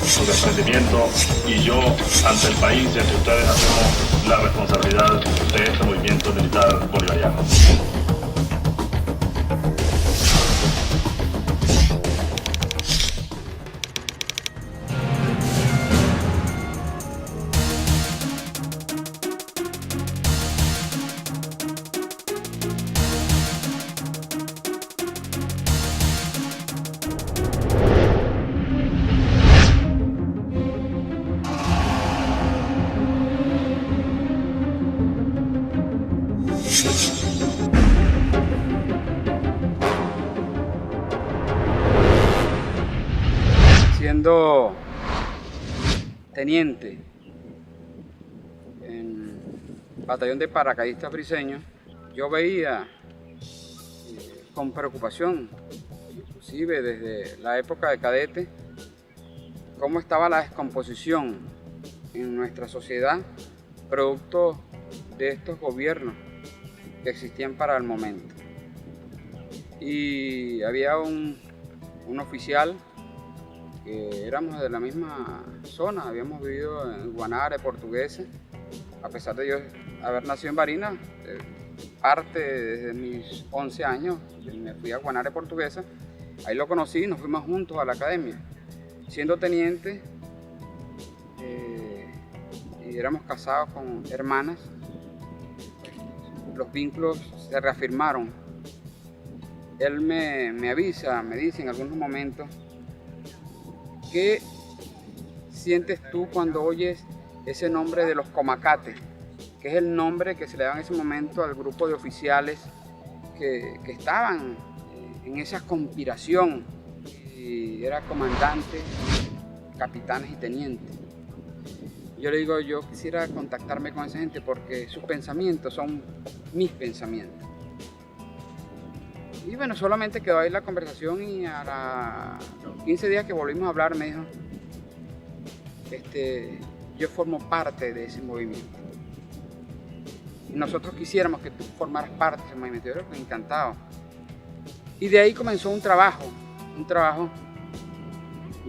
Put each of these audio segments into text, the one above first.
su desprendimiento y yo ante el país y ante ustedes asumo la responsabilidad de este movimiento militar bolivariano. Siendo teniente en el batallón de paracaidistas briseños, yo veía con preocupación, inclusive desde la época de cadete, cómo estaba la descomposición en nuestra sociedad, producto de estos gobiernos que existían para el momento. Y había un oficial que éramos de la misma zona, habíamos vivido en Guanare, Portuguesa, a pesar de yo haber nacido en Barinas, parte desde mis 11 años, me fui a Guanare, Portuguesa, ahí lo conocí y nos fuimos juntos a la academia. Siendo teniente, y éramos casados con hermanas, los vínculos se reafirmaron. Él me avisa, me dice en algunos momentos, ¿qué sientes tú cuando oyes ese nombre de los Comacates? Que es el nombre que se le daba en ese momento al grupo de oficiales que estaban en esa conspiración. Y era comandante, capitanes y tenientes. Yo le digo, yo quisiera contactarme con esa gente porque sus pensamientos son mis pensamientos. Y bueno, solamente quedó ahí la conversación y a los 15 días que volvimos a hablar me dijo, yo formo parte de ese movimiento. Y nosotros quisiéramos que tú formaras parte de ese movimiento. Yo creo encantado. Y de ahí comenzó un trabajo.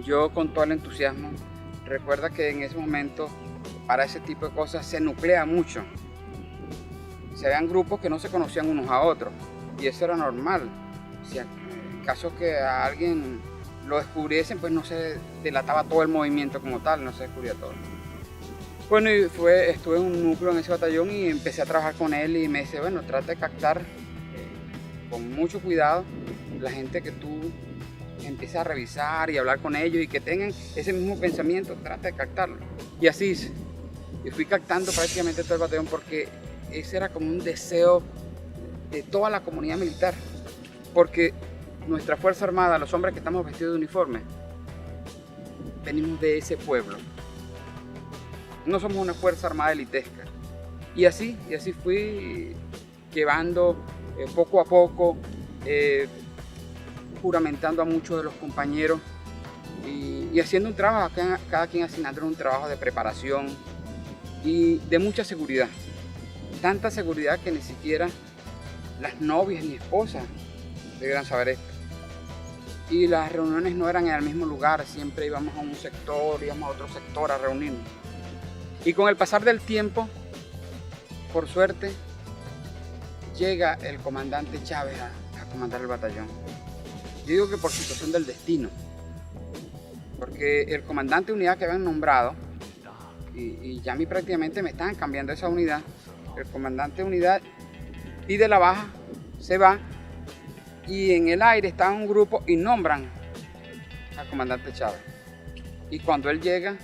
Yo con todo el entusiasmo, recuerda que en ese momento para ese tipo de cosas se nuclea mucho. Se vean grupos que no se conocían unos a otros. Y eso era normal. O sea, en caso que a alguien lo descubriesen, pues no se delataba todo el movimiento como tal, no se descubría todo. Bueno, y estuve en un núcleo en ese batallón y empecé a trabajar con él y me dice, bueno, trata de captar con mucho cuidado la gente que tú empiezas a revisar y hablar con ellos y que tengan ese mismo pensamiento, trata de captarlo. Y así hice. Y fui captando prácticamente todo el batallón porque ese era como un deseo de toda la comunidad militar, porque nuestra Fuerza Armada, los hombres que estamos vestidos de uniforme, venimos de ese pueblo. No somos una Fuerza Armada elitesca. Y así fui llevando poco a poco, juramentando a muchos de los compañeros y haciendo un trabajo, cada quien asignándole un trabajo de preparación y de mucha seguridad. Tanta seguridad que ni siquiera las novias ni esposas debieran saber esto. Y las reuniones no eran en el mismo lugar, siempre íbamos a un sector, íbamos a otro sector a reunirnos. Y con el pasar del tiempo, por suerte, llega el comandante Chávez a comandar el batallón. Yo digo que por situación del destino, porque el comandante de unidad que habían nombrado, y ya a mí prácticamente me estaban cambiando esa unidad, el comandante de unidad pide la baja, se va, y en el aire está un grupo y nombran al comandante Chávez. Y cuando él llega,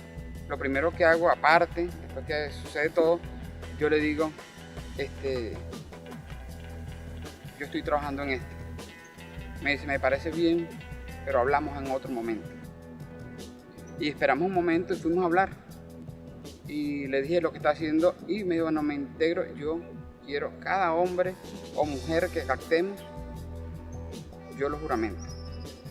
lo primero que hago, aparte, después que sucede todo, yo le digo, yo estoy trabajando en esto. Me dice, me parece bien, pero hablamos en otro momento. Y esperamos un momento y fuimos a hablar. Y le dije lo que está haciendo y me dijo, bueno, me integro, yo quiero cada hombre o mujer que captemos, yo lo juramento.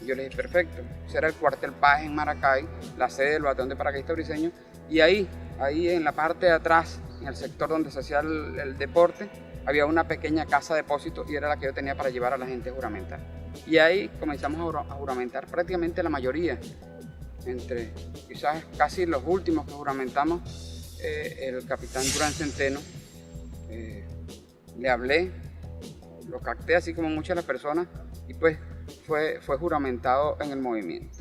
Y yo le dije, perfecto. Ese era el cuartel Paz en Maracay, la sede del batallón de paracaidistas briseños. Y ahí en la parte de atrás, en el sector donde se hacía el deporte, había una pequeña casa de depósito y era la que yo tenía para llevar a la gente a juramentar. Y ahí comenzamos a juramentar prácticamente la mayoría. entre quizás casi los últimos que juramentamos, el capitán Durán Centeno. Le hablé, lo capté así como muchas de las personas y pues fue juramentado en el movimiento.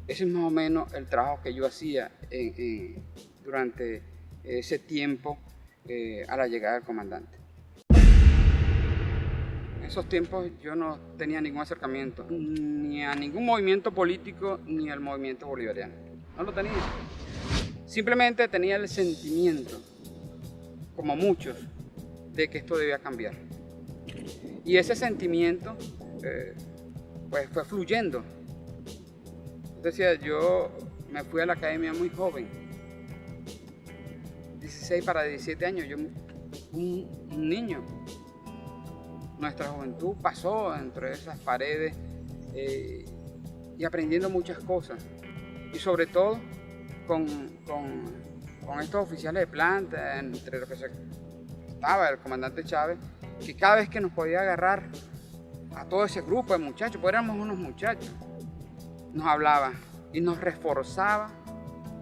Ese es más o menos el trabajo que yo hacía durante ese tiempo a la llegada del comandante. En esos tiempos yo no tenía ningún acercamiento ni a ningún movimiento político ni al movimiento bolivariano. No lo tenía. Simplemente tenía el sentimiento, como muchos, de que esto debía cambiar. Y ese sentimiento pues fue fluyendo. Decía, yo me fui a la academia muy joven, 16 para 17 años, yo un niño. Nuestra juventud pasó entre esas paredes y aprendiendo muchas cosas. Y sobre todo con estos oficiales de planta, entre los que estaba el comandante Chávez, que cada vez que nos podía agarrar a todo ese grupo de muchachos, pues éramos unos muchachos, nos hablaba y nos reforzaba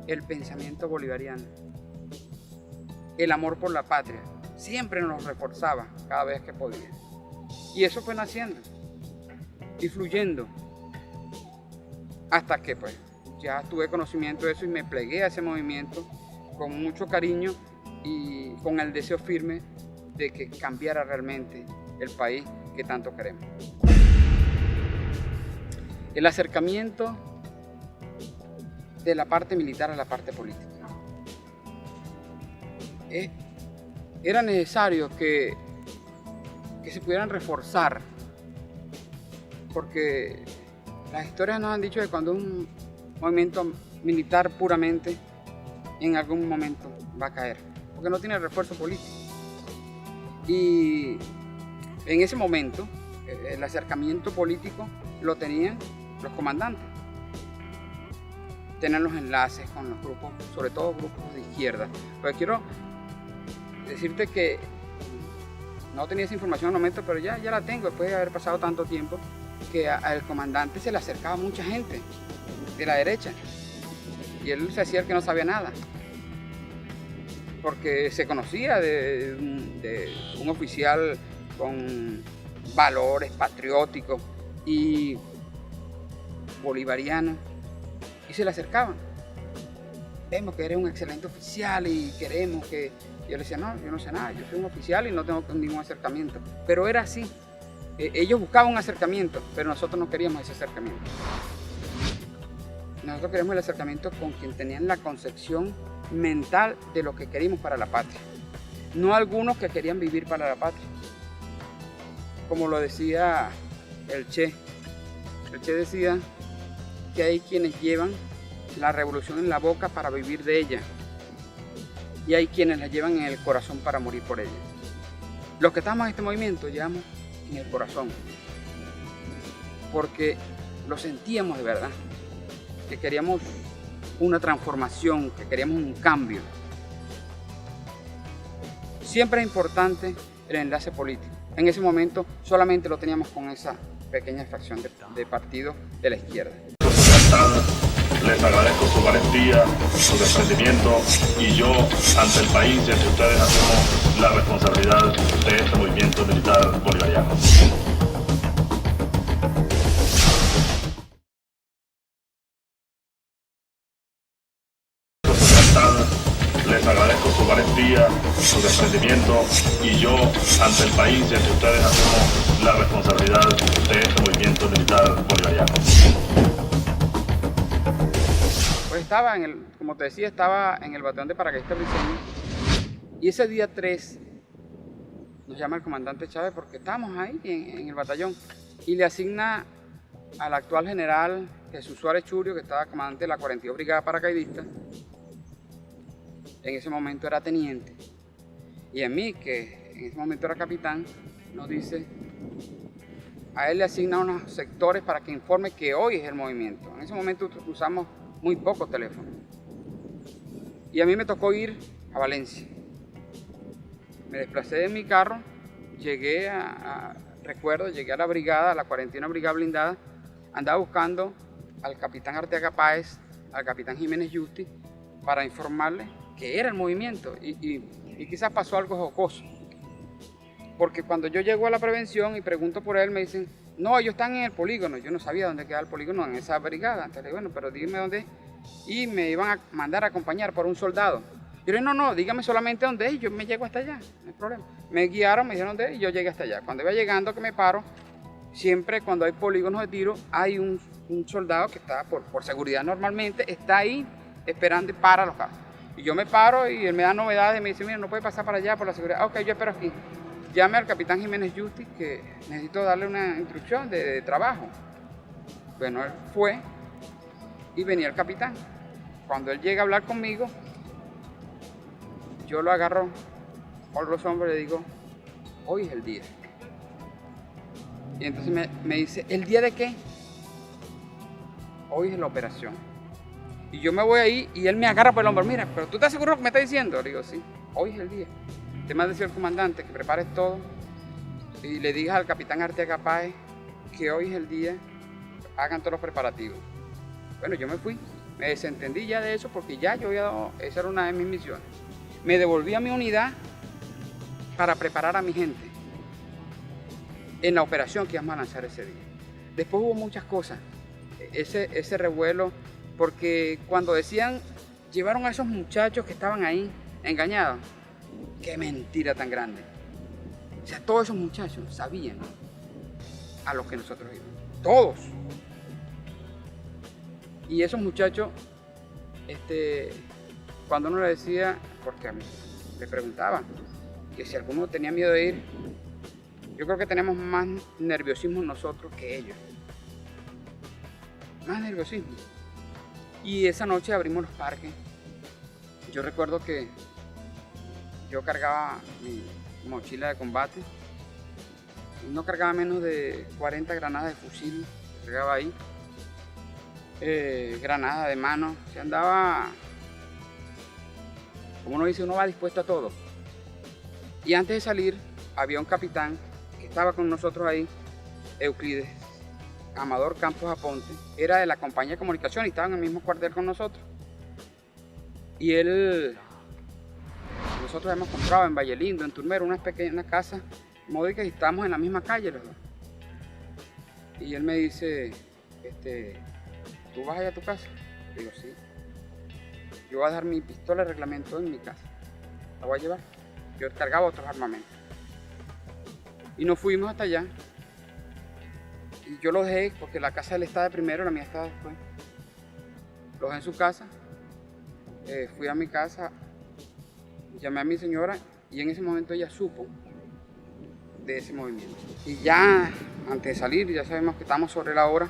el pensamiento bolivariano, el amor por la patria, siempre nos reforzaba cada vez que podía. Y eso fue naciendo y fluyendo hasta que pues ya tuve conocimiento de eso y me plegué a ese movimiento con mucho cariño y con el deseo firme de que cambiara realmente el país que tanto queremos. El acercamiento de la parte militar a la parte política. Era necesario que se pudieran reforzar, porque las historias nos han dicho que cuando un movimiento militar puramente en algún momento va a caer, porque no tiene refuerzo político. Y en ese momento el acercamiento político lo tenían los comandantes, tener los enlaces con los grupos, sobre todo grupos de izquierda. Pero quiero decirte que no tenía esa información en el momento, pero ya la tengo después de haber pasado tanto tiempo, que al comandante se le acercaba mucha gente de la derecha y él se hacía el que no sabía nada, porque se conocía de un oficial con valores patrióticos y bolivarianos, y se le acercaban. Vemos que eres un excelente oficial y queremos que... Yo le decía, no, yo no sé nada, yo soy un oficial y no tengo ningún acercamiento. Pero era así. Ellos buscaban un acercamiento, pero nosotros no queríamos ese acercamiento. Nosotros queríamos el acercamiento con quien tenían la concepción mental de lo que queríamos para la patria. No algunos que querían vivir para la patria. Como lo decía el Che. El Che decía que hay quienes llevan la revolución en la boca para vivir de ella. Y hay quienes la llevan en el corazón para morir por ella. Los que estamos en este movimiento llevamos en el corazón, porque lo sentíamos de verdad, que queríamos una transformación, que queríamos un cambio. Siempre es importante el enlace político. En ese momento solamente lo teníamos con esa pequeña fracción de partido de la izquierda. Les agradezco su valentía, su desprendimiento, y yo, ante el país y ante ustedes, asumo la responsabilidad de este movimiento militar bolivariano. Les agradezco su valentía, su desprendimiento, y yo, ante el país y ante ustedes, asumo la responsabilidad de este movimiento militar bolivariano. Pues estaba como te decía, estaba en el batallón de paracaidistas Briceño, y ese día 3 nos llama el comandante Chávez porque estábamos ahí en el batallón y le asigna al actual general Jesús Suárez Churio, que estaba comandante de la 42 Brigada Paracaidista. En ese momento era teniente, y a mí, que en ese momento era capitán, nos dice, a él le asigna unos sectores para que informe que hoy es el movimiento. En ese momento usamos muy pocos teléfonos. Y a mí me tocó ir a Valencia. Me desplacé en mi carro, llegué llegué a la brigada, a la 41 Brigada Blindada, andaba buscando al capitán Arteaga Páez, al capitán Jiménez Justi para informarle que era el movimiento y quizás pasó algo jocoso. Porque cuando yo llego a la prevención y pregunto por él, me dicen, no, ellos están en el polígono. Yo no sabía dónde quedaba el polígono en esa brigada. Entonces le digo, bueno, pero dime dónde es. Y me iban a mandar a acompañar por un soldado. Yo le dije, no, dígame solamente dónde es y yo me llego hasta allá, no hay problema. Me guiaron, me dijeron dónde es y yo llegué hasta allá. Cuando iba llegando, que me paro, siempre cuando hay polígonos de tiro, hay un soldado que está por seguridad normalmente, está ahí esperando y para los carros. Y yo me paro y él me da novedades y me dice, mira, no puede pasar para allá por la seguridad. Ah, ok, yo espero aquí. Llame al capitán Jiménez Justi que necesito darle una instrucción de trabajo. Bueno, él fue y venía el capitán. Cuando él llega a hablar conmigo, yo lo agarro por los hombros y le digo, hoy es el día. Y entonces me dice, ¿el día de qué? Hoy es la operación. Y yo me voy ahí y él me agarra por el hombro, mira, pero ¿tú estás seguro de lo que me estás diciendo? Le digo, sí, hoy es el día. Te manda a decir al comandante que prepares todo y le digas al capitán Arteaga Páez que hoy es el día, hagan todos los preparativos. Bueno, yo me fui, me desentendí ya de eso porque ya yo había dado, esa era una de mis misiones. Me devolví a mi unidad para preparar a mi gente en la operación que íbamos a lanzar ese día. Después hubo muchas cosas, ese revuelo, porque cuando decían, llevaron a esos muchachos que estaban ahí engañados, qué mentira tan grande. O sea, todos esos muchachos sabían a lo que nosotros íbamos, todos. Y esos muchachos, cuando uno le decía, porque a mí le preguntaban que si alguno tenía miedo de ir, yo creo que tenemos más nerviosismo nosotros que ellos. Más nerviosismo. Y esa noche abrimos los parques. Yo recuerdo que yo cargaba mi mochila de combate. No cargaba menos de 40 granadas de fusil. Cargaba ahí. Granadas de mano. Se andaba, como uno dice, uno va dispuesto a todo. Y antes de salir, había un capitán que estaba con nosotros ahí, Euclides Amador Campos Aponte, era de la compañía de comunicación y estaba en el mismo cuartel con nosotros. Y nosotros hemos comprado en Valle Lindo, en Turmero, una casa módica y estábamos en la misma calle los dos. Y él me dice, ¿tú vas allá a tu casa? Le digo, sí. Yo voy a dejar mi pistola de reglamento en mi casa. La voy a llevar. Yo cargaba otros armamentos. Y nos fuimos hasta allá. Y yo lo dejé porque la casa de él estaba de primero, la mía estaba después. Lo dejé en su casa. Fui a mi casa, llamé a mi señora y en ese momento ella supo de ese movimiento. Y ya antes de salir, ya sabemos que estamos sobre la hora,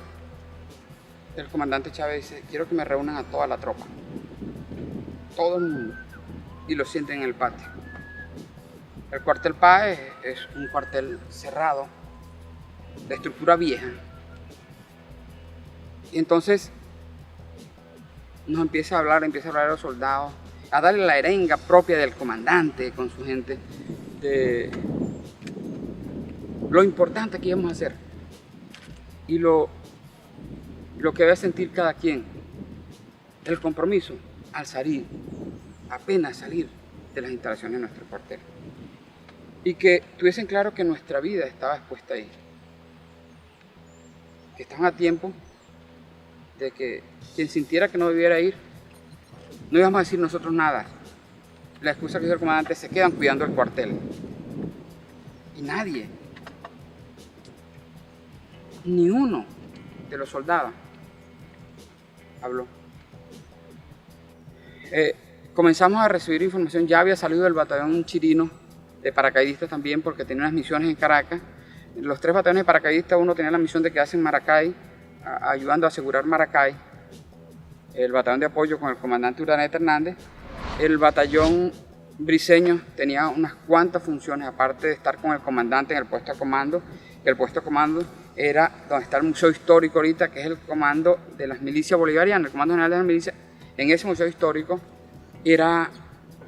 el comandante Chávez dice, quiero que me reúnan a toda la tropa, todo el mundo, y lo sienten en el patio. El cuartel Páez es un cuartel cerrado, de estructura vieja. Y entonces nos empieza a hablar a los soldados, a darle la arenga propia del comandante con su gente, de lo importante que íbamos a hacer y lo que debe sentir cada quien, el compromiso al salir, apenas salir de las instalaciones de nuestro cuartel. Y que tuviesen claro que nuestra vida estaba expuesta ahí. Que estaban a tiempo de que quien sintiera que no debiera ir, no íbamos a decir nosotros nada. La excusa que hizo el comandante, se quedan cuidando el cuartel. Y nadie, ni uno de los soldados habló. Comenzamos a recibir información, ya había salido del batallón chirino de paracaidistas también porque tenía unas misiones en Caracas. Los 3 batallones de paracaidistas, uno tenía la misión de quedarse en Maracay, ayudando a asegurar Maracay. El batallón de apoyo con el comandante Urdaneta Hernández. El batallón briseño tenía unas cuantas funciones, aparte de estar con el comandante en el puesto de comando. El puesto de comando era donde está el Museo Histórico ahorita, que es el comando de las milicias bolivarianas, el comando general de las milicias. En ese Museo Histórico era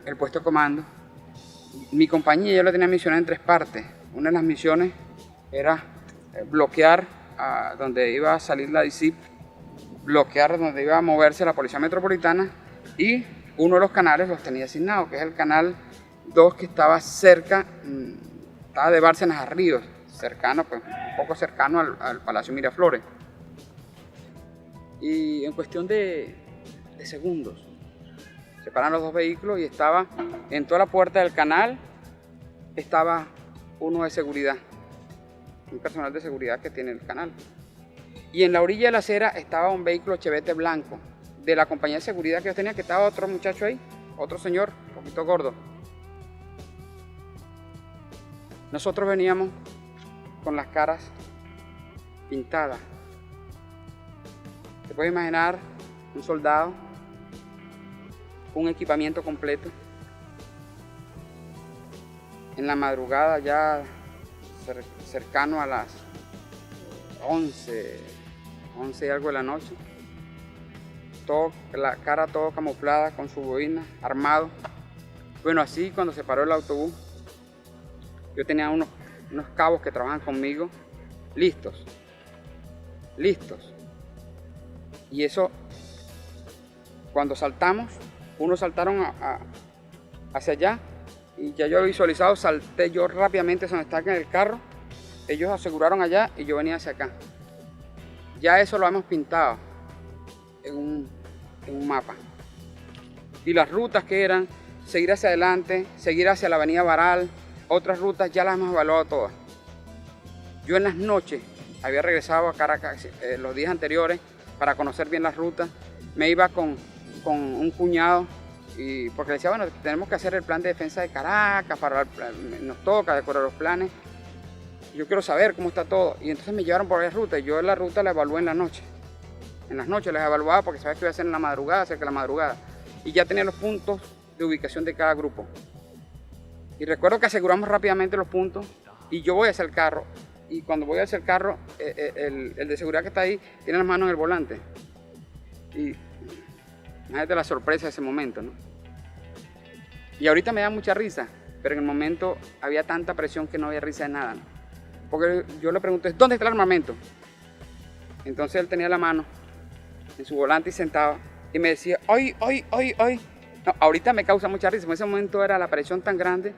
el puesto de comando. Mi compañía yo la tenía misionada en 3 partes. Una de las misiones era bloquear donde iba a salir la DICIP bloquear donde iba a moverse la Policía Metropolitana, y uno de los canales los tenía asignados, que es el canal 2, que estaba cerca, estaba de Bárcenas a Ríos, cercano, pues, un poco cercano al Palacio Miraflores. Y en cuestión de segundos, se paran los dos vehículos y estaba en toda la puerta del canal, estaba uno de seguridad, un personal de seguridad que tiene el canal. Y en la orilla de la acera estaba un vehículo Chevette blanco de la compañía de seguridad que yo tenía, que estaba otro muchacho ahí, otro señor, un poquito gordo. Nosotros veníamos con las caras pintadas. Te puedes imaginar un soldado, un equipamiento completo, en la madrugada, ya cercano a las 11 y algo de la noche, la cara todo camuflada con su boina, armado. Bueno, así cuando se paró el autobús, yo tenía unos cabos que trabajan conmigo, listos. Y eso, cuando saltamos, unos saltaron hacia allá, y ya yo he visualizado, salté yo rápidamente donde está en el carro, ellos aseguraron allá y yo venía hacia acá. Ya eso lo hemos pintado en un mapa. Y las rutas que eran, seguir hacia adelante, seguir hacia la avenida Baral, otras rutas ya las hemos evaluado todas. Yo en las noches había regresado a Caracas los días anteriores para conocer bien las rutas. Me iba con un cuñado, porque le decía, bueno, tenemos que hacer el plan de defensa de Caracas, nos toca decorar los planes. Yo quiero saber cómo está todo. Y entonces me llevaron por varias rutas. Yo la ruta la evalué en la noche. En las noches las evaluaba porque sabía que iba a hacer en la madrugada, cerca de la madrugada. Y ya tenía los puntos de ubicación de cada grupo. Y recuerdo que aseguramos rápidamente los puntos y yo voy hacia el carro. Y cuando voy hacia el carro, el de seguridad que está ahí tiene las manos en el volante. Y imagínate la sorpresa de ese momento, ¿no? Y ahorita me da mucha risa, pero en el momento había tanta presión que no había risa de nada, ¿no? Porque yo le pregunté, ¿dónde está el armamento? Entonces él tenía la mano en su volante y sentado y me decía, ¡ay! No, ahorita me causa mucha risa, en ese momento era la presión tan grande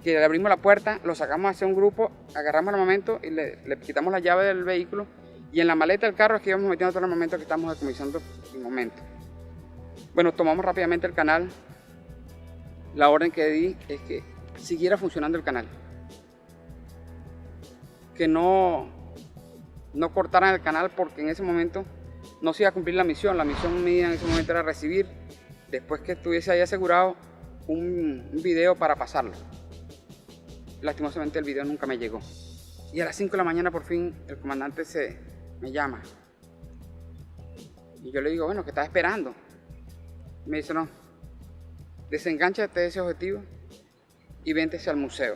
que le abrimos la puerta, lo sacamos hacia un grupo, agarramos el armamento y le quitamos la llave del vehículo, y en la maleta del carro es que íbamos metiendo todo el armamento que estamos decomisando en el momento. Bueno, tomamos rápidamente el canal. La orden que di es que siguiera funcionando el canal, que no cortaran el canal, porque en ese momento no se iba a cumplir la misión. La misión mía en ese momento era recibir, después que estuviese ahí asegurado, un video para pasarlo. Lastimosamente el video nunca me llegó. Y a las 5 de la mañana por fin el comandante me llama. Y yo le digo, bueno, ¿qué estás esperando? Y me dice, no, desenganchate de ese objetivo y vente hacia el museo.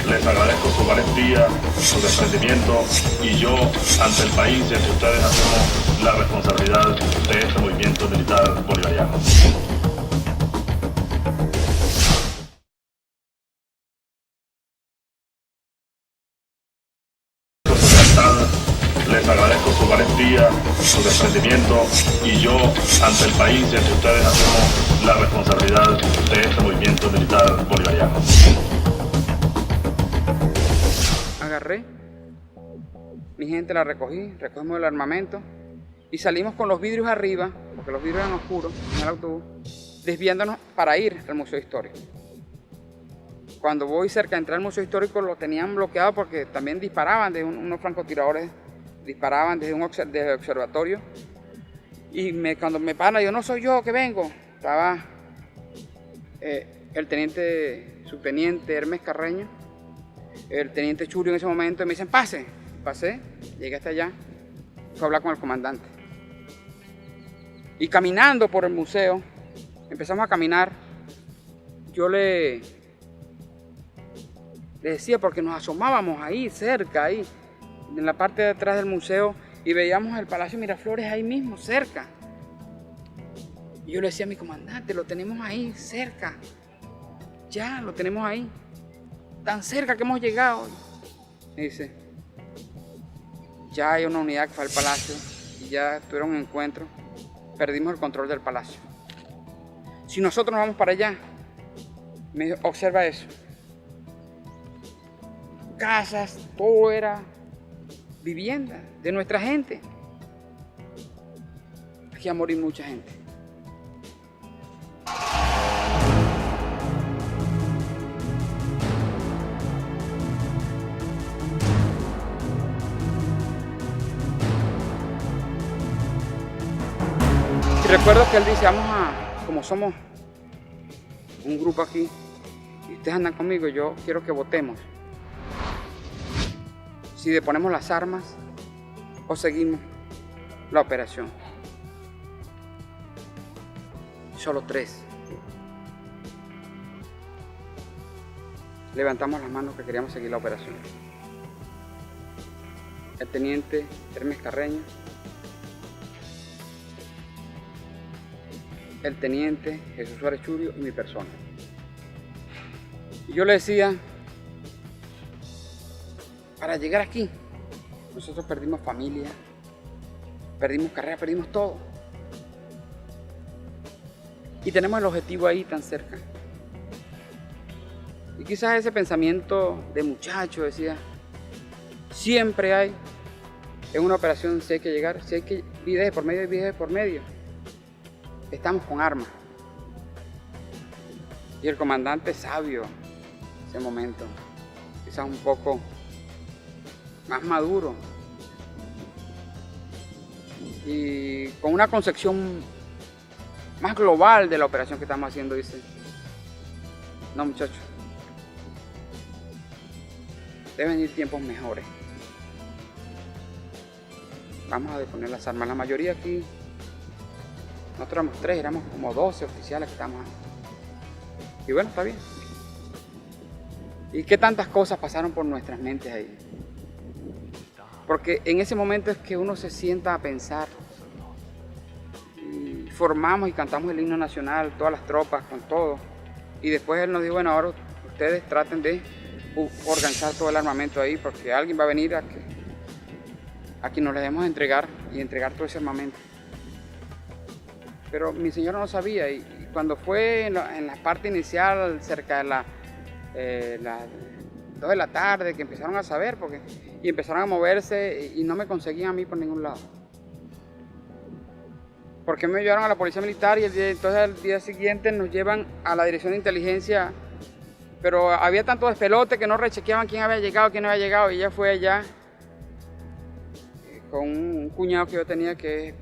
Les agradezco su valentía, su desprendimiento, y yo, ante el país y ante ustedes, asumo la responsabilidad de este movimiento militar bolivariano. Les agradezco su valentía, su desprendimiento, y yo, ante el país y ante ustedes, asumo la responsabilidad de este movimiento militar bolivariano. Agarré, mi gente la recogimos el armamento y salimos con los vidrios arriba, porque los vidrios eran oscuros en el autobús, desviándonos para ir al Museo Histórico. Cuando voy cerca de entrar al Museo Histórico lo tenían bloqueado porque también disparaban de unos francotiradores, disparaban desde el observatorio, y cuando me paran, yo, no soy yo que vengo, estaba el subteniente Hermes Carreño, el teniente Churio en ese momento, y me dicen, pase. Pasé, llegué hasta allá, fui a hablar con el comandante. Y caminando por el museo, empezamos a caminar, yo le decía, porque nos asomábamos ahí, cerca, ahí, en la parte de atrás del museo, y veíamos el Palacio Miraflores ahí mismo, cerca. Y yo le decía a mi comandante, lo tenemos ahí, cerca, ya, lo tenemos ahí. Tan cerca que hemos llegado. Me dice, ya hay una unidad que fue al palacio y ya tuvieron un encuentro, perdimos el control del palacio. Si nosotros nos vamos para allá, me dijo, observa eso. Casas, todo era vivienda de nuestra gente. Aquí va a morir mucha gente. Y recuerdo que él dice, como somos un grupo aquí, y ustedes andan conmigo, yo quiero que votemos. Si deponemos las armas o seguimos la operación. Solo 3. Levantamos las manos que queríamos seguir la operación. El teniente Hermes Carreño, el teniente Jesús Suárez Churio y mi persona. Y yo le decía, para llegar aquí, nosotros perdimos familia, perdimos carrera, perdimos todo. Y tenemos el objetivo ahí tan cerca. Y quizás ese pensamiento de muchacho decía, siempre hay, en una operación si hay que llegar, si hay que viaje por medio, viaje por medio. Estamos con armas. Y el comandante sabio, ese momento, quizás un poco más maduro y con una concepción más global de la operación que estamos haciendo, dice, no muchachos, deben ir tiempos mejores, vamos a deponer las armas. La mayoría aquí, nosotros éramos 3, éramos como 12 oficiales que estamos ahí. Y bueno, está bien. Y qué tantas cosas pasaron por nuestras mentes ahí. Porque en ese momento es que uno se sienta a pensar. Y formamos y cantamos el himno nacional, todas las tropas, con todo. Y después él nos dijo, bueno, ahora ustedes traten de organizar todo el armamento ahí, porque alguien va a venir a que nos le debemos entregar y entregar todo ese armamento. Pero mi señora no sabía, y cuando fue en la parte inicial, cerca de las 2 de la tarde, que empezaron a saber, y empezaron a moverse y no me conseguían a mí por ningún lado. Porque me llevaron a la policía militar y entonces al día siguiente nos llevan a la dirección de inteligencia, pero había tanto despelote que no rechequeaban quién había llegado, quién no había llegado, y ella fue allá con un cuñado que yo tenía que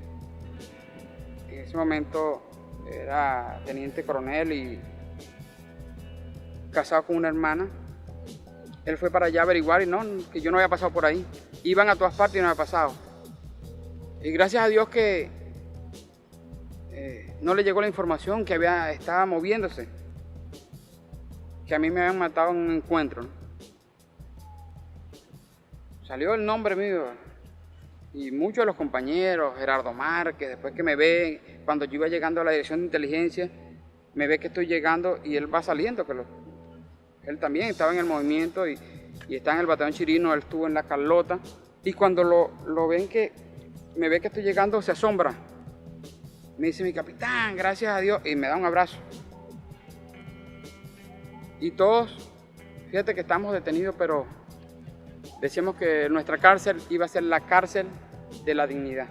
en ese momento era teniente coronel y casado con una hermana. Él fue para allá a averiguar y no, que yo no había pasado por ahí. Iban a todas partes y no había pasado. Y gracias a Dios que no le llegó la información que estaba moviéndose. Que a mí me habían matado en un encuentro, ¿no? Salió el nombre mío. Y muchos de los compañeros, Gerardo Márquez, después que me ve, cuando yo iba llegando a la dirección de inteligencia, me ve que estoy llegando y él va saliendo, él también estaba en el movimiento y está en el batallón Chirino, él estuvo en la Carlota, y cuando lo ven que me ve que estoy llegando, se asombra. Me dice, mi capitán, gracias a Dios, y me da un abrazo. Y todos, fíjate que estamos detenidos, pero decíamos que nuestra cárcel iba a ser la cárcel de la dignidad.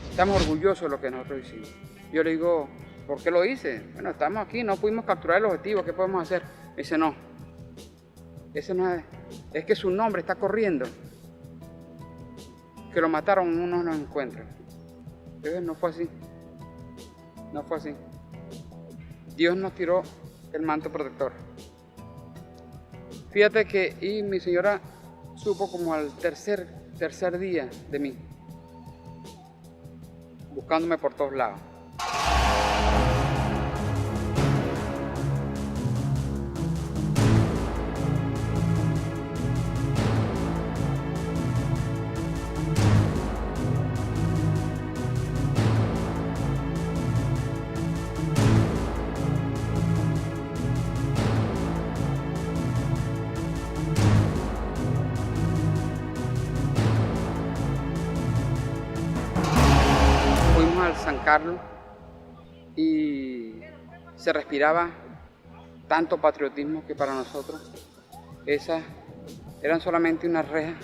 Estamos orgullosos de lo que nosotros hicimos. Yo le digo, ¿por qué lo hice? Bueno, estamos aquí, no pudimos capturar el objetivo, ¿qué podemos hacer? Me dice, no, ese no es que su nombre está corriendo. Que lo mataron, uno no encuentra. Entonces no fue así. No fue así. Dios nos tiró el manto protector. Fíjate que y mi señora supo como al tercer día de mí, buscándome por todos lados. Carlos y se respiraba tanto patriotismo que para nosotros esas eran solamente unas rejas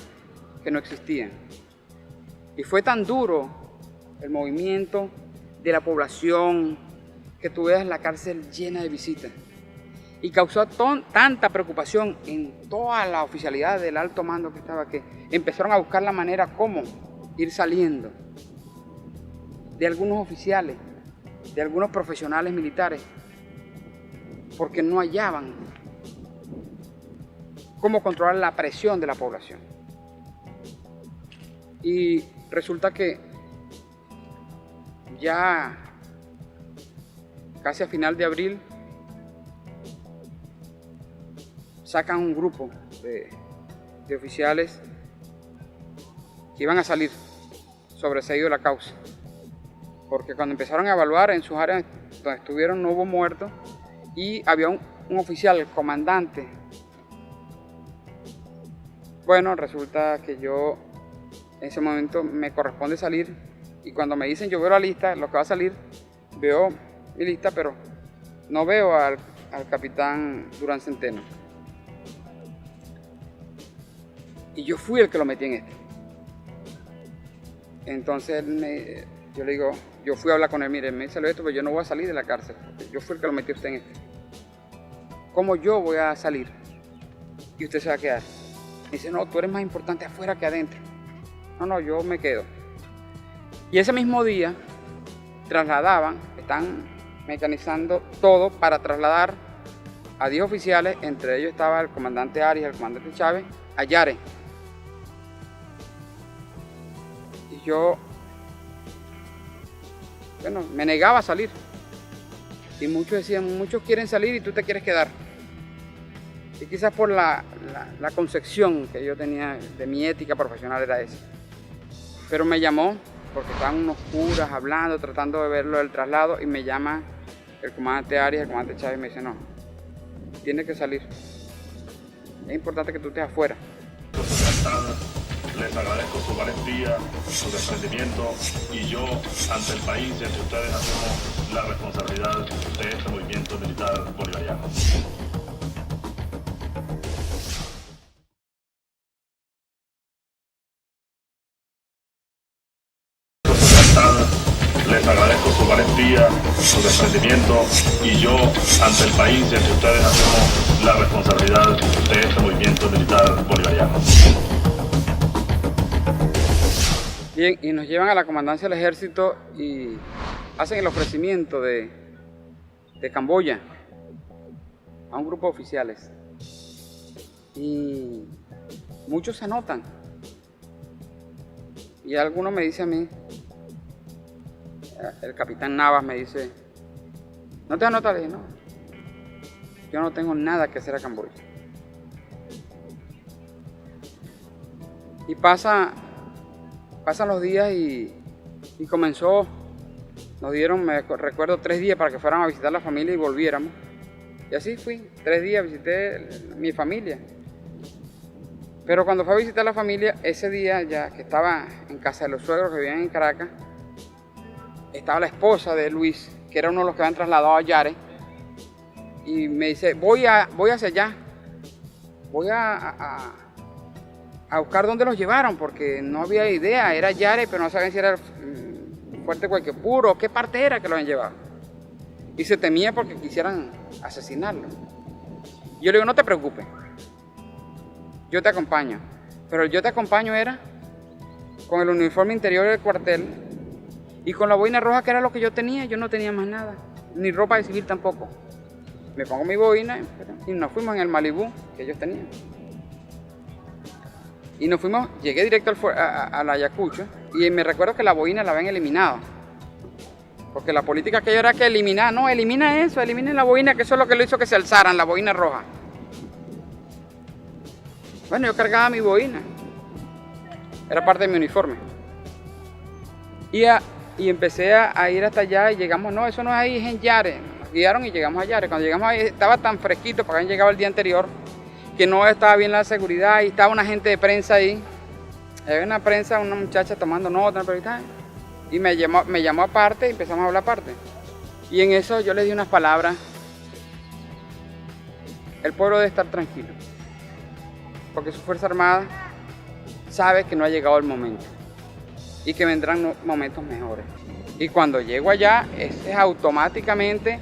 que no existían. Y fue tan duro el movimiento de la población que tú veas la cárcel llena de visitas y causó tanta preocupación en toda la oficialidad del alto mando que estaba, que empezaron a buscar la manera cómo ir saliendo de algunos oficiales, de algunos profesionales militares, porque no hallaban cómo controlar la presión de la población. Y resulta que ya casi a final de abril sacan un grupo de oficiales que iban a salir sobreseídos de la causa, porque cuando empezaron a evaluar en sus áreas donde estuvieron no hubo muertos y había un oficial, el comandante. Bueno, resulta que yo en ese momento me corresponde salir y cuando me dicen yo veo la lista, lo que va a salir, veo mi lista, pero no veo al capitán Durán Centeno. Y yo fui el que lo metí en este. Entonces yo le digo, yo fui a hablar con él, mire, me salió esto, pero yo no voy a salir de la cárcel, porque yo fui el que lo metí a usted en este. ¿Cómo yo voy a salir y usted se va a quedar? Me dice, no, tú eres más importante afuera que adentro. No, yo me quedo. Y ese mismo día trasladaban, están mecanizando todo para trasladar a 10 oficiales, entre ellos estaba el comandante Arias y el comandante Chávez, a Yare. Y yo, bueno, me negaba a salir. Y muchos decían, muchos quieren salir y tú te quieres quedar. Y quizás por la concepción que yo tenía de mi ética profesional era esa. Pero me llamó, porque estaban unos curas hablando, tratando de ver lo del traslado, y me llama el comandante Arias, el comandante Chávez, y me dice, no, tienes que salir. Es importante que tú estés afuera. Les agradezco su valentía, su desprendimiento, y yo, ante el país y ante ustedes, asumo la responsabilidad de este movimiento militar bolivariano. Les agradezco su valentía, su desprendimiento, y yo, ante el país y ante ustedes, asumo la responsabilidad de este movimiento militar bolivariano. Bien, y nos llevan a la comandancia del ejército y hacen el ofrecimiento de Camboya a un grupo de oficiales. Y muchos se anotan. Y alguno me dice a mí, el capitán Navas me dice, ¿no te anotas? Le dije, no, yo no tengo nada que hacer a Camboya. Y pasan los días y comenzó, nos dieron, me recuerdo, 3 días para que fuéramos a visitar a la familia y volviéramos. Y así fui, 3 días visité mi familia. Pero cuando fui a visitar a la familia, ese día ya que estaba en casa de los suegros que vivían en Caracas, estaba la esposa de Luis, que era uno de los que habían trasladado a Yare, y me dice, voy hacia allá, voy a buscar dónde los llevaron, porque no había idea, era Yare, pero no sabían si era el Fuerte Guayquepuro, qué parte era que lo habían llevado. Y se temía porque quisieran asesinarlo. Yo le digo, no te preocupes, yo te acompaño. Pero el yo te acompaño era con el uniforme interior del cuartel y con la boina roja, que era lo que yo tenía. Yo no tenía más nada, ni ropa de civil tampoco. Me pongo mi boina y nos fuimos en el Malibú que ellos tenían. Y nos fuimos, llegué directo a la Ayacucho, y me recuerdo que la boina la habían eliminado. Porque la política que era que eliminar, no, elimina eso, eliminen la boina, que eso es lo que lo hizo que se alzaran, la boina roja. Bueno, yo cargaba mi boina, era parte de mi uniforme. Y empecé a ir hasta allá y llegamos, no, eso no es ahí, es en Yare. Nos guiaron y llegamos a Yare. Cuando llegamos ahí estaba tan fresquito, porque habían llegado el día anterior, que no estaba bien la seguridad y estaba un agente de prensa ahí. Había una prensa, una muchacha tomando nota, pero Y me llamó aparte y empezamos a hablar aparte. Y en eso yo le di unas palabras. El pueblo debe estar tranquilo, porque su Fuerza Armada sabe que no ha llegado el momento y que vendrán momentos mejores. Y cuando llego allá, es automáticamente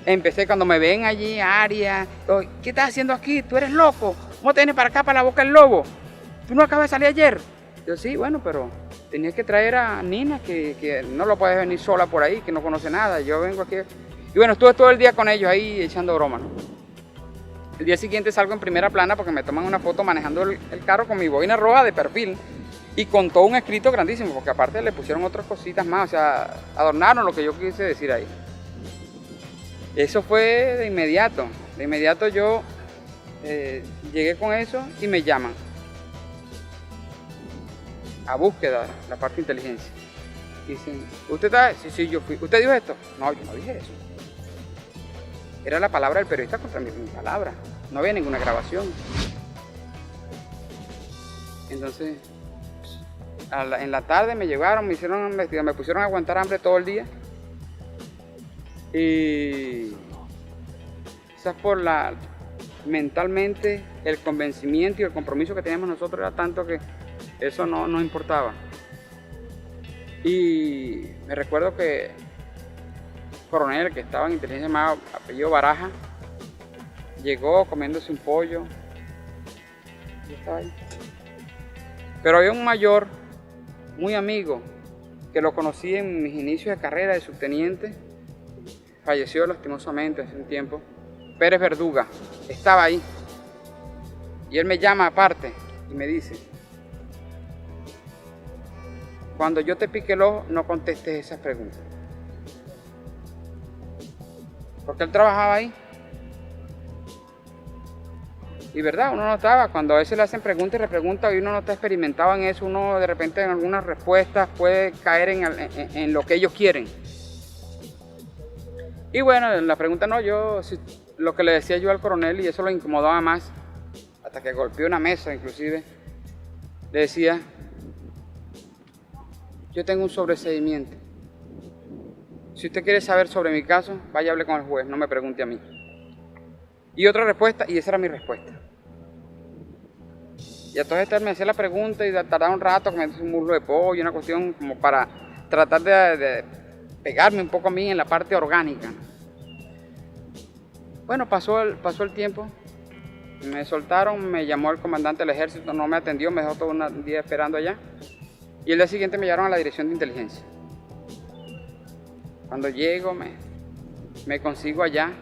empecé, cuando me ven allí, Arias, ¿qué estás haciendo aquí? ¿Tú eres loco? ¿Cómo te vienes para acá, para la Boca del Lobo? ¿Tú no acabas de salir ayer? Yo, sí, bueno, pero tenías que traer a Nina, que no lo puedes venir sola por ahí, que no conoce nada. Yo vengo aquí. Y bueno, estuve todo el día con ellos ahí echando broma, ¿no? El día siguiente salgo en primera plana porque me toman una foto manejando el carro con mi boina roja de perfil y con todo un escrito grandísimo, porque aparte le pusieron otras cositas más, o sea, adornaron lo que yo quise decir ahí. Eso fue de inmediato. De inmediato yo llegué con eso y me llaman a búsqueda, la parte de inteligencia. Y dicen, ¿usted está? Sí, yo fui. ¿Usted dijo esto? No, yo no dije eso. Era la palabra del periodista contra mi palabra. No había ninguna grabación. Entonces, en la tarde me llegaron, me pusieron a aguantar hambre todo el día. Y quizás mentalmente el convencimiento y el compromiso que teníamos nosotros era tanto que eso no nos importaba. Y me recuerdo que coronel que estaba en inteligencia llamado apellido Baraja llegó comiéndose un pollo. Yo estaba ahí. Pero había un mayor muy amigo que lo conocí en mis inicios de carrera de subteniente, falleció lastimosamente hace un tiempo, Pérez Verduga, estaba ahí y él me llama aparte y me dice, cuando yo te pique el ojo no contestes esas preguntas. Porque él trabajaba ahí. Y verdad, uno no estaba, cuando a veces le hacen preguntas y repreguntas y uno no está experimentado en eso, uno de repente en algunas respuestas puede caer en lo que ellos quieren. Y bueno, la pregunta no, lo que le decía yo al coronel, y eso lo incomodaba más, hasta que golpeó una mesa inclusive, le decía, yo tengo un sobreseimiento. Si usted quiere saber sobre mi caso, vaya a hablar con el juez, no me pregunte a mí. Y otra respuesta, y esa era mi respuesta. Y entonces él me hacía la pregunta y tardaba un rato, comiéndose un muslo de pollo, una cuestión como para tratar de pegarme un poco a mí en la parte orgánica. Bueno, pasó el tiempo, me soltaron, me llamó el comandante del ejército, no me atendió, me dejó todo un día esperando allá. Y el día siguiente me llevaron a la dirección de inteligencia. Cuando llego, me consigo allá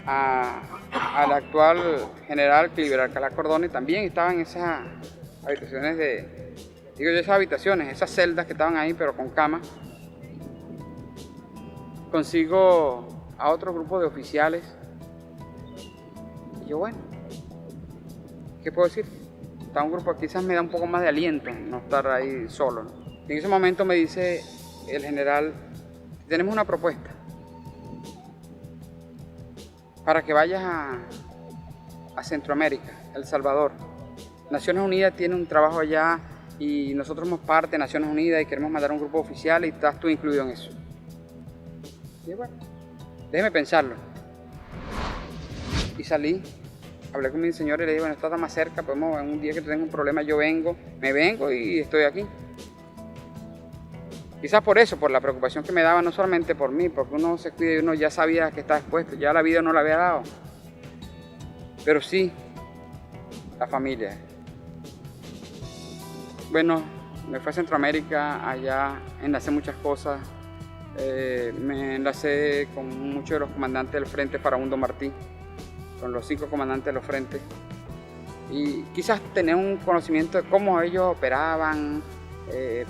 al actual general Cliver Alcalá Cordoni, también estaba en esas habitaciones esas celdas que estaban ahí, pero con cama. Consigo a otro grupo de oficiales. Y yo, bueno, ¿qué puedo decir? Está un grupo, quizás me da un poco más de aliento no estar ahí solo, ¿no? En ese momento me dice el general, tenemos una propuesta para que vayas a Centroamérica, El Salvador. Naciones Unidas tiene un trabajo allá y nosotros somos parte de Naciones Unidas y queremos mandar un grupo oficial y estás tú incluido en eso. Y bueno, déjeme pensarlo. Y salí, hablé con mi señor y le dije, bueno, esto está más cerca, podemos, en un día que tenga un problema yo me vengo y estoy aquí. Quizás por eso, por la preocupación que me daba, no solamente por mí, porque uno se cuida y uno ya sabía que estaba expuesto, ya la vida no la había dado. Pero sí, la familia. Bueno, me fui a Centroamérica, allá enlacé muchas cosas. Me enlacé con muchos de los comandantes del Frente Farabundo Martí, con los 5 comandantes de los frentes. Y quizás tener un conocimiento de cómo ellos operaban,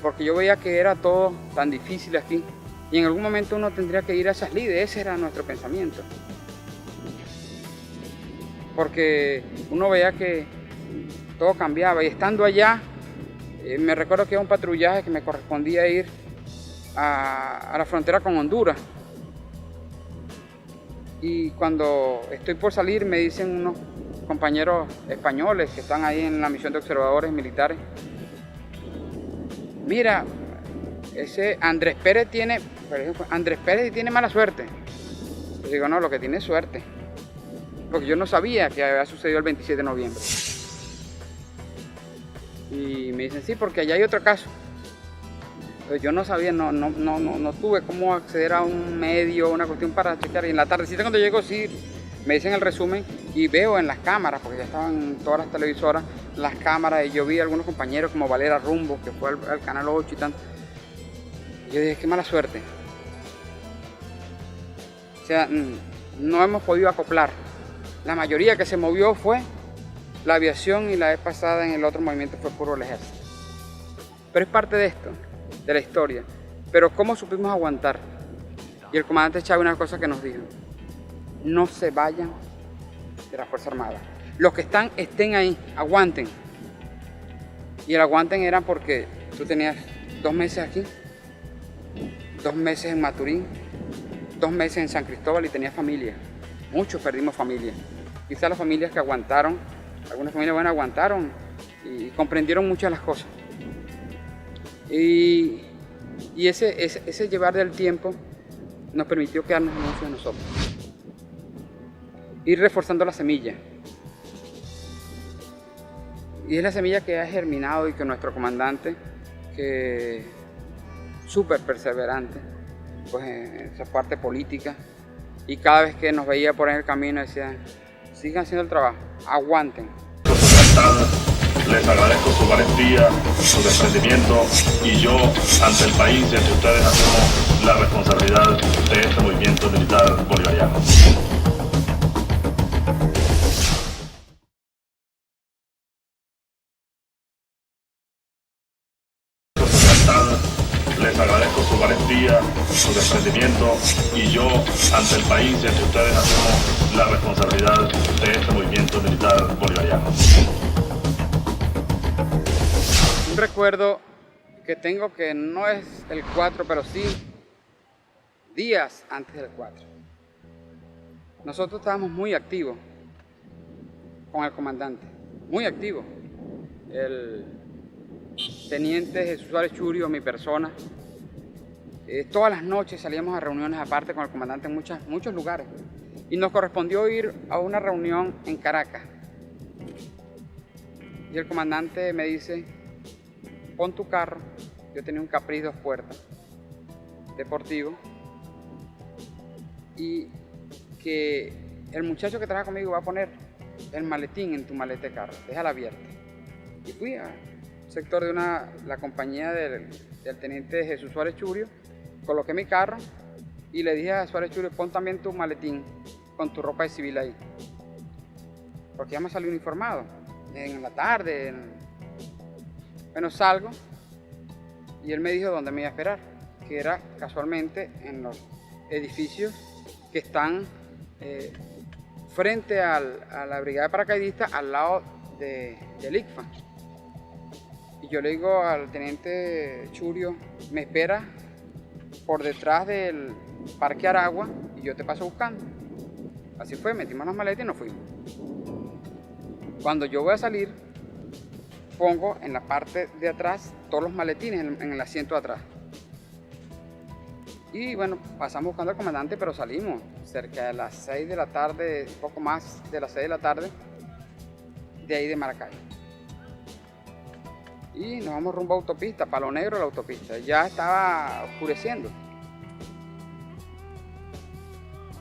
porque yo veía que era todo tan difícil aquí y en algún momento uno tendría que ir a esas lides, ese era nuestro pensamiento, porque uno veía que todo cambiaba y estando allá me recuerdo que era un patrullaje que me correspondía ir a la frontera con Honduras y cuando estoy por salir me dicen unos compañeros españoles que están ahí en la misión de observadores militares, mira, ese Andrés Pérez tiene, por ejemplo, Andrés Pérez tiene mala suerte. Yo digo, no, lo que tiene es suerte. Porque yo no sabía que había sucedido el 27 de noviembre. Y me dicen, sí, porque allá hay otro caso. Pero yo no sabía, no tuve cómo acceder a un medio, una cuestión para checar. Y en la tardecita cuando llego, sí, me dicen el resumen y veo en las cámaras, porque ya estaban todas las televisoras, las cámaras, y yo vi a algunos compañeros como Valera Rumbo, que fue al Canal 8 y tanto. Y yo dije, qué mala suerte. O sea, no hemos podido acoplar. La mayoría que se movió fue la aviación, y la vez pasada en el otro movimiento fue puro el ejército. Pero es parte de esto, de la historia. Pero ¿cómo supimos aguantar? Y el comandante Chávez, una cosa que nos dijo: no se vayan de la Fuerza Armada. Los que estén ahí, aguanten. Y el aguanten era porque tú tenías 2 meses aquí, 2 meses en Maturín, 2 meses en San Cristóbal, y tenías familia. Muchos perdimos familia. Quizás las familias que aguantaron, algunas familias buenas aguantaron y comprendieron muchas de las cosas. Y ese llevar del tiempo nos permitió quedarnos mucho de nosotros. Ir reforzando la semilla. Y es la semilla que ha germinado, y que nuestro comandante, que súper perseverante, pues en esa parte política, y cada vez que nos veía por ahí en el camino decía: sigan haciendo el trabajo, aguanten. Les agradezco su valentía, su desprendimiento, y yo, ante el país y ante ustedes, asumo la responsabilidad de este movimiento militar bolivariano. Les agradezco su valentía, su desprendimiento, y yo, ante el país y ante ustedes, asumo la responsabilidad de este movimiento militar bolivariano. Un recuerdo que tengo, que no es el 4, pero sí días antes del 4. Nosotros estábamos muy activos con el comandante, muy activos. El teniente Jesús Suárez Churio, mi persona, todas las noches salíamos a reuniones aparte con el comandante en muchos lugares, y nos correspondió ir a una reunión en Caracas. Y el comandante me dice: pon tu carro. Yo tenía un Caprice 2 puertas deportivo, y que el muchacho que trabaja conmigo va a poner el maletín en tu maleta de carro, déjala abierta. Y fui al sector de la compañía del teniente Jesús Suárez Churio, coloqué mi carro y le dije a Suárez Churio: pon también tu maletín con tu ropa de civil ahí, porque ya me salí uniformado en la tarde. Bueno, salgo y él me dijo dónde me iba a esperar, que era casualmente en los edificios que están frente a la brigada de paracaidistas, al lado del ICFA. Y yo le digo al teniente Churio: me espera por detrás del Parque Aragua y yo te paso buscando. Así fue, metimos las maletas y nos fuimos. Cuando yo voy a salir, pongo en la parte de atrás todos los maletines en el asiento de atrás. Y bueno, pasamos buscando al comandante, pero salimos cerca de las 6 de la tarde, poco más de las 6 de la tarde, de ahí de Maracay. Y nos vamos rumbo a autopista, Palo Negro, la autopista. Ya estaba oscureciendo.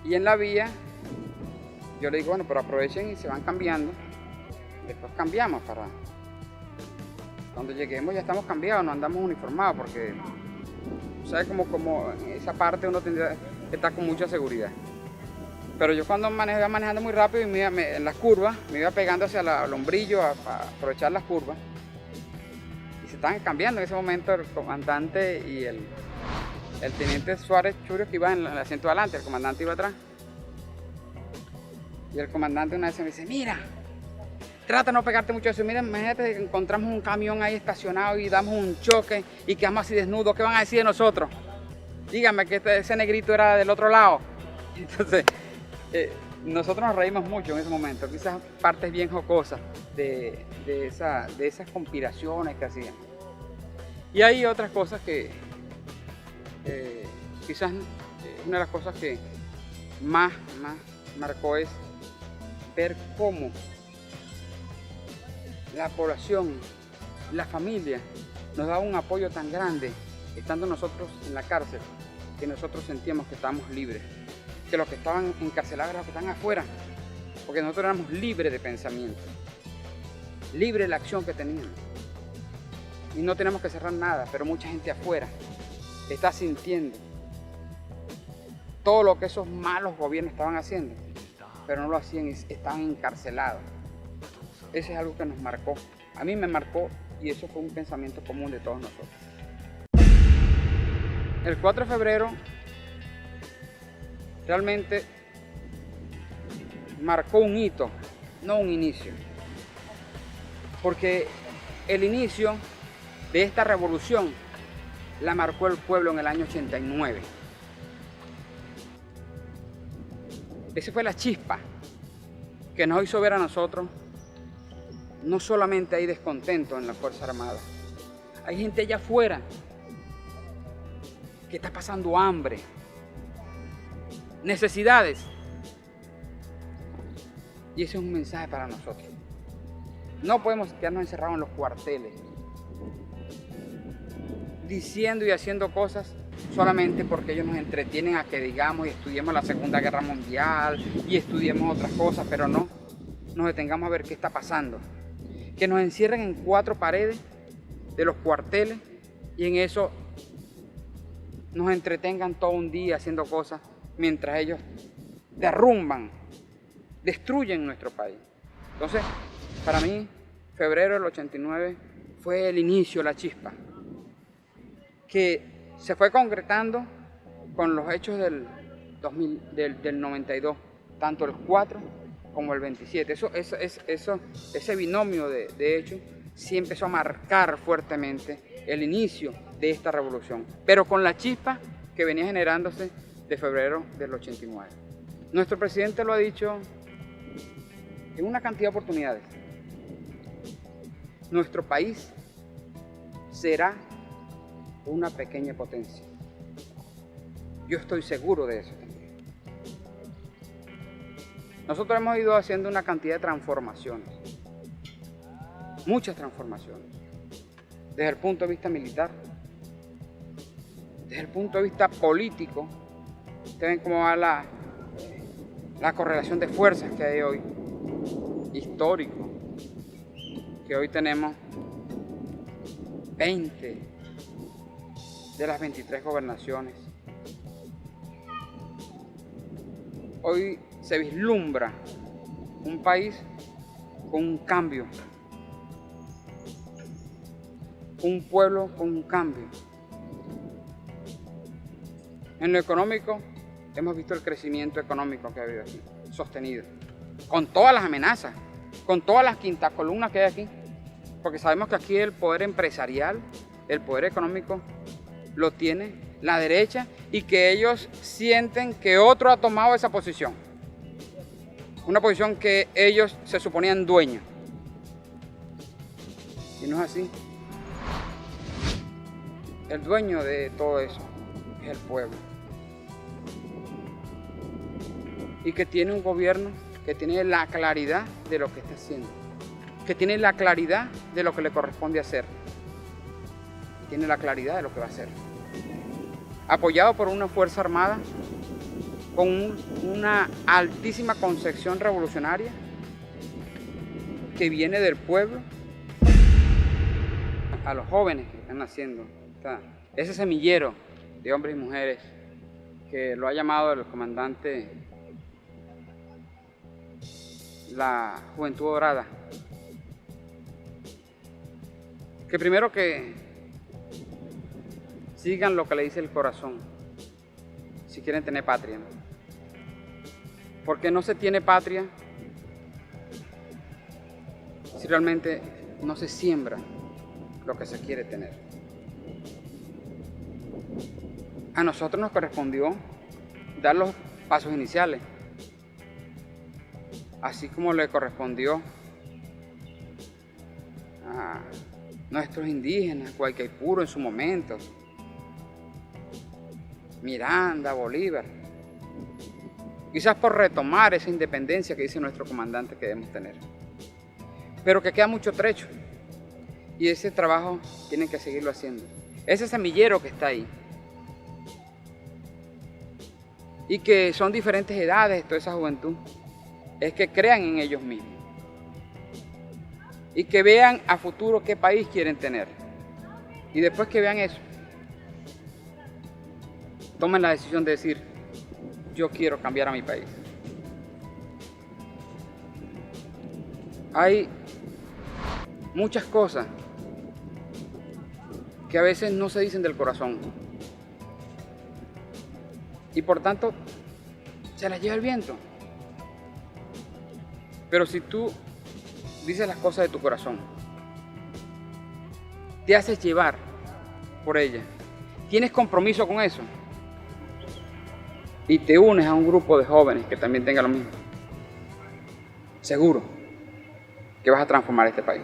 Y en la vía, yo le digo: bueno, pero aprovechen y se van cambiando. Después cambiamos para... Cuando lleguemos ya estamos cambiados, no andamos uniformados, porque ¿sabes? Como en esa parte uno tendría que estar con mucha seguridad. Pero yo cuando iba manejando muy rápido y en las curvas, me iba pegando hacia el hombrillo para aprovechar las curvas. Y se estaban cambiando en ese momento el comandante y el teniente Suárez Churio, que iba en el asiento de adelante, el comandante iba atrás. Y el comandante una vez me dice: mira, trata de no pegarte mucho eso. Mira, imagínate que encontramos un camión ahí estacionado y damos un choque y quedamos así desnudos. ¿Qué van a decir de nosotros? Díganme que ese negrito era del otro lado. Entonces, nosotros nos reímos mucho en ese momento. Quizás partes bien jocosas de esas conspiraciones que hacían. Y hay otras cosas que quizás una de las cosas que más marcó es ver cómo la población, la familia, nos daba un apoyo tan grande, estando nosotros en la cárcel, que nosotros sentíamos que estábamos libres, que los que estaban encarcelados eran los que están afuera, porque nosotros éramos libres de pensamiento, libres de la acción que teníamos. Y no tenemos que cerrar nada, pero mucha gente afuera está sintiendo todo lo que esos malos gobiernos estaban haciendo, pero no lo hacían, estaban encarcelados. Eso es algo que nos marcó. A mí me marcó y eso fue un pensamiento común de todos nosotros. El 4 de febrero realmente marcó un hito, no un inicio. Porque el inicio de esta revolución la marcó el pueblo en el año 89. Esa fue la chispa que nos hizo ver a nosotros. No solamente hay descontento en la Fuerza Armada, hay gente allá afuera que está pasando hambre, necesidades. Y ese es un mensaje para nosotros. No podemos quedarnos encerrados en los cuarteles, diciendo y haciendo cosas solamente porque ellos nos entretienen a que digamos y estudiemos la Segunda Guerra Mundial y estudiemos otras cosas, pero no nos detengamos a ver qué está pasando. Que nos encierren en 4 paredes de los cuarteles y en eso nos entretengan todo un día haciendo cosas mientras ellos derrumban, destruyen nuestro país. Entonces, para mí, febrero del 89 fue el inicio, la chispa, que se fue concretando con los hechos del 92, tanto el 4 como el 27. Ese binomio de hechos sí empezó a marcar fuertemente el inicio de esta revolución, pero con la chispa que venía generándose de febrero del 89. Nuestro presidente lo ha dicho en una cantidad de oportunidades. Nuestro país será una pequeña potencia. Yo estoy seguro de eso también. Nosotros hemos ido haciendo una cantidad de transformaciones, muchas transformaciones, desde el punto de vista militar, desde el punto de vista político. Ustedes ven cómo va la correlación de fuerzas que hay hoy, histórico, que hoy tenemos 20 de las 23 gobernaciones. Hoy se vislumbra un país con un cambio, un pueblo con un cambio. En lo económico, hemos visto el crecimiento económico que ha habido aquí, sostenido, con todas las amenazas, con todas las quintas columnas que hay aquí, porque sabemos que aquí el poder empresarial, el poder económico, lo tiene la derecha y que ellos sienten que otro ha tomado esa posición. Una posición que ellos se suponían dueños. Y no es así. El dueño de todo eso es el pueblo. Y que tiene un gobierno que tiene la claridad de lo que está haciendo. Que tiene la claridad de lo que le corresponde hacer. Tiene la claridad de lo que va a hacer. Apoyado por una Fuerza Armada con una altísima concepción revolucionaria que viene del pueblo a los jóvenes que están naciendo. Ese semillero de hombres y mujeres que lo ha llamado el comandante la Juventud Dorada. Que primero que sigan lo que le dice el corazón, si quieren tener patria, ¿no? Porque no se tiene patria si realmente no se siembra lo que se quiere tener. A nosotros nos correspondió dar los pasos iniciales, así como le correspondió a nuestros indígenas, Guaycaipuro en su momento, Miranda, Bolívar. Quizás por retomar esa independencia que dice nuestro comandante que debemos tener. Pero que queda mucho trecho. Y ese trabajo tienen que seguirlo haciendo. Ese semillero que está ahí. Y que son diferentes edades, toda esa juventud. Es que crean en ellos mismos. Y que vean a futuro qué país quieren tener. Y después que vean eso, tomen la decisión de decir, yo quiero cambiar a mi país. Hay muchas cosas que a veces no se dicen del corazón. Y por tanto, se las lleva el viento. Pero si tú dices las cosas de tu corazón, te haces llevar por ellas, tienes compromiso con eso y te unes a un grupo de jóvenes que también tengan lo mismo, seguro que vas a transformar este país.